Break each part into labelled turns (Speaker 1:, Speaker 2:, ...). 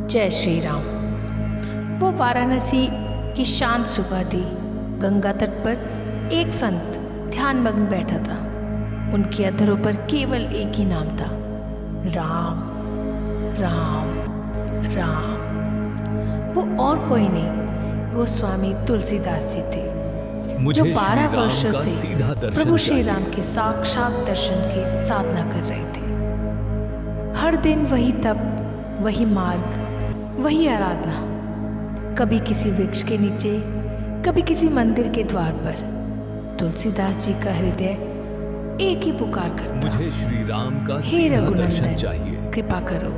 Speaker 1: जय श्री राम। वो वाराणसी की शांत सुबह थी। गंगा तट पर एक संत ध्यानमग्न बैठा था। उनके अधरों पर केवल एक ही नाम था, राम राम राम। वो और कोई नहीं, वो स्वामी तुलसीदास जी थे, जो 12 वर्षों से प्रभु श्री राम के साक्षात दर्शन की साधना कर रहे थे। हर दिन वही तप, वही मार्ग, वही आराधना। कभी किसी वृक्ष के नीचे, कभी किसी मंदिर के द्वार पर। तुलसीदास जी का हृदय एक ही पुकार करता,
Speaker 2: मुझे श्री राम का
Speaker 1: हे
Speaker 2: सीधा
Speaker 1: रघुनंदन,
Speaker 2: दर्शन चाहिए।
Speaker 1: कृपा करो,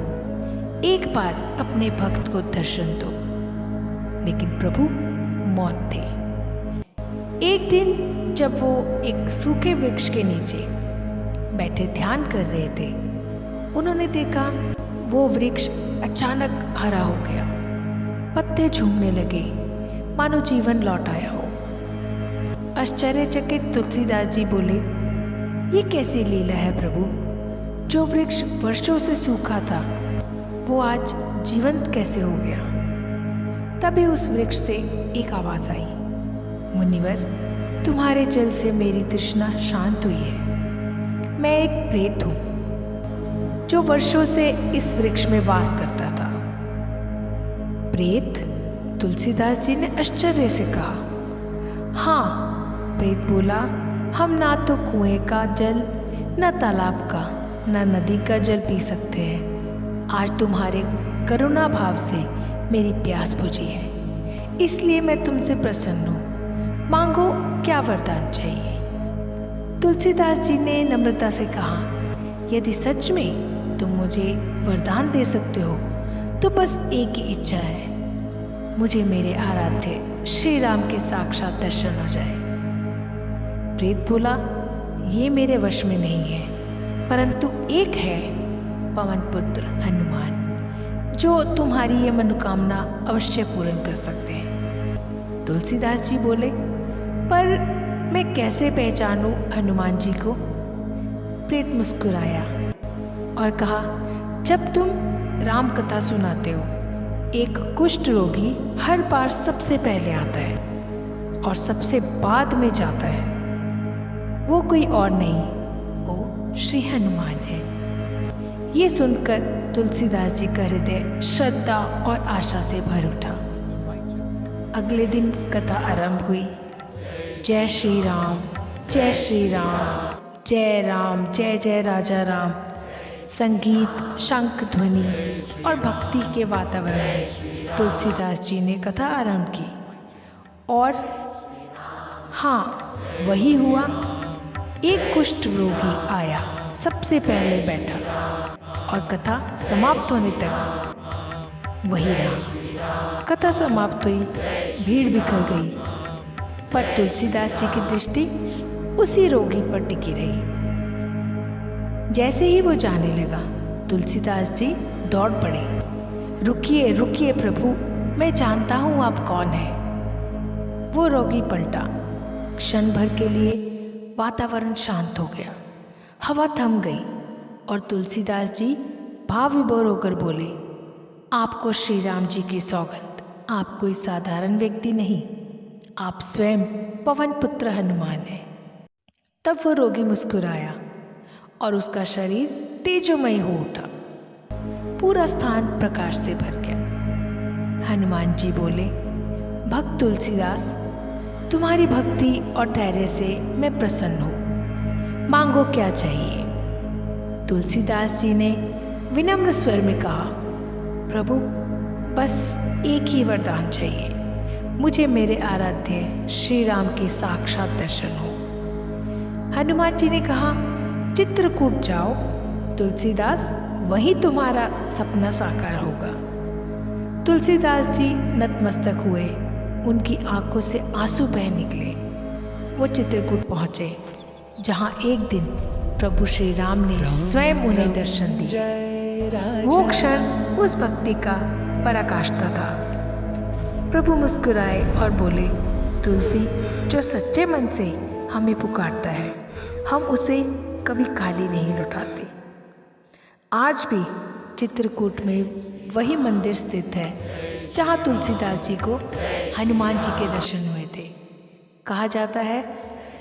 Speaker 1: एक बार अपने भक्त को दर्शन दो। लेकिन प्रभु मौन थे। एक दिन जब वो एक सूखे वृक्ष के नीचे बैठे ध्यान कर रहे थे, उन्होंने देखा वो वृक्ष अचानक हरा हो गया। पत्ते झूमने लगे, मानो जीवन लौट आया हो। आश्चर्यचकित तुलसीदास जी बोले, ये कैसी लीला है प्रभु? जो वृक्ष वर्षों से सूखा था, वो आज जीवंत कैसे हो गया? तभी उस वृक्ष से एक आवाज आई, मुनिवर, तुम्हारे जल से मेरी तृष्णा शांत हुई है। मैं एक प्रेत हूं, जो वर्षों से इस वृक्ष में वास करता था। प्रेत? तुलसीदास जी ने आश्चर्य से कहा। हाँ, प्रेत बोला, हम ना तो कुएं का जल, न तालाब का, न नदी का जल पी सकते हैं। आज तुम्हारे करुणा भाव से मेरी प्यास बुझी है, इसलिए मैं तुमसे प्रसन्न हूँ। मांगो, क्या वरदान चाहिए? तुलसीदास जी ने नम्रता से कहा, यदि सच में तुम मुझे वरदान दे सकते हो तो बस एक ही इच्छा है, मुझे मेरे आराध्य श्री राम के साक्षात दर्शन हो जाए। प्रेत बोला, ये मेरे वश में नहीं है, परंतु एक है, पवन पुत्र हनुमान, जो तुम्हारी ये मनोकामना अवश्य पूर्ण कर सकते हैं। तुलसीदास जी बोले, पर मैं कैसे पहचानूं हनुमान जी को? प्रेत मुस्कुराया और कहा, जब तुम राम कथा सुनाते हो, एक कुष्ठ रोगी हर बार सबसे पहले आता है और सबसे बाद में जाता है। वो कोई और नहीं, वो श्री हनुमान है। ये सुनकर तुलसीदास जी का हृदय श्रद्धा और आशा से भर उठा। अगले दिन कथा आरंभ हुई। जय श्री राम, जय श्री राम, जय राम, जय जय राजा राम। संगीत, शंख ध्वनि और भक्ति के वातावरण में तुलसीदास जी ने कथा आरंभ की। और हाँ, वही हुआ। एक कुष्ठ रोगी आया, सबसे पहले बैठा और कथा समाप्त होने तक वही रहा। कथा समाप्त हुई, भीड़ बिखर गई, पर तुलसीदास जी की दृष्टि उसी रोगी पर टिकी रही। जैसे ही वो जाने लगा, तुलसीदास जी दौड़ पड़े। रुकिए रुकिए प्रभु, मैं जानता हूँ आप कौन हैं। वो रोगी पलटा। क्षण भर के लिए वातावरण शांत हो गया, हवा थम गई और तुलसीदास जी भाव विभोर होकर बोले, आपको श्री राम जी की सौगंध, आप कोई साधारण व्यक्ति नहीं, आप स्वयं पवन पुत्र हनुमान हैं। तब वो रोगी मुस्कुराया और उसका शरीर तेजोमय हो उठा। पूरा स्थान प्रकाश से भर गया। हनुमान जी बोले, भक्त तुलसीदास, तुम्हारी भक्ति और धैर्य से मैं प्रसन्न हूँ। मांगो, क्या चाहिए? तुलसीदास जी ने विनम्र स्वर में कहा, प्रभु, बस एक ही वरदान चाहिए, मुझे मेरे आराध्य श्री राम के साक्षात दर्शन हो। हनुमान जी ने कहा, चित्रकूट जाओ तुलसीदास, वहीं तुम्हारा सपना साकार होगा। तुलसीदास जी नतमस्तक हुए, उनकी आंखों से आंसू बह निकले। वो चित्रकूट पहुँचे, जहाँ एक दिन प्रभु श्री राम ने स्वयं उन्हें दर्शन दिए। वो क्षण उस भक्ति का पराकाष्ठा था। प्रभु मुस्कुराए और बोले, तुलसी, जो सच्चे मन से हमें पुकारता है, हम उसे कभी खाली नहीं लौटाते। आज भी चित्रकूट में वही मंदिर स्थित है जहाँ तुलसीदास जी को हनुमान जी के दर्शन हुए थे। कहा जाता है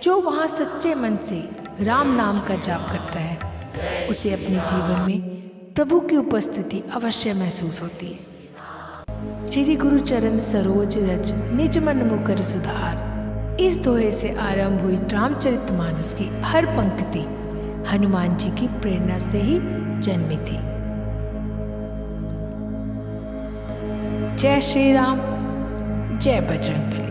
Speaker 1: जो वहाँ सच्चे मन से राम नाम का जाप करता है उसे अपने जीवन में प्रभु की उपस्थिति अवश्य महसूस होती है। श्री गुरु चरण सरोज रज निज मन मुकर सुधार, इस दोहे से आरंभ हुई रामचरितमानस की हर पंक्ति हनुमान जी की प्रेरणा से ही जन्मी थी। जय श्री राम, जय बजरंगबली।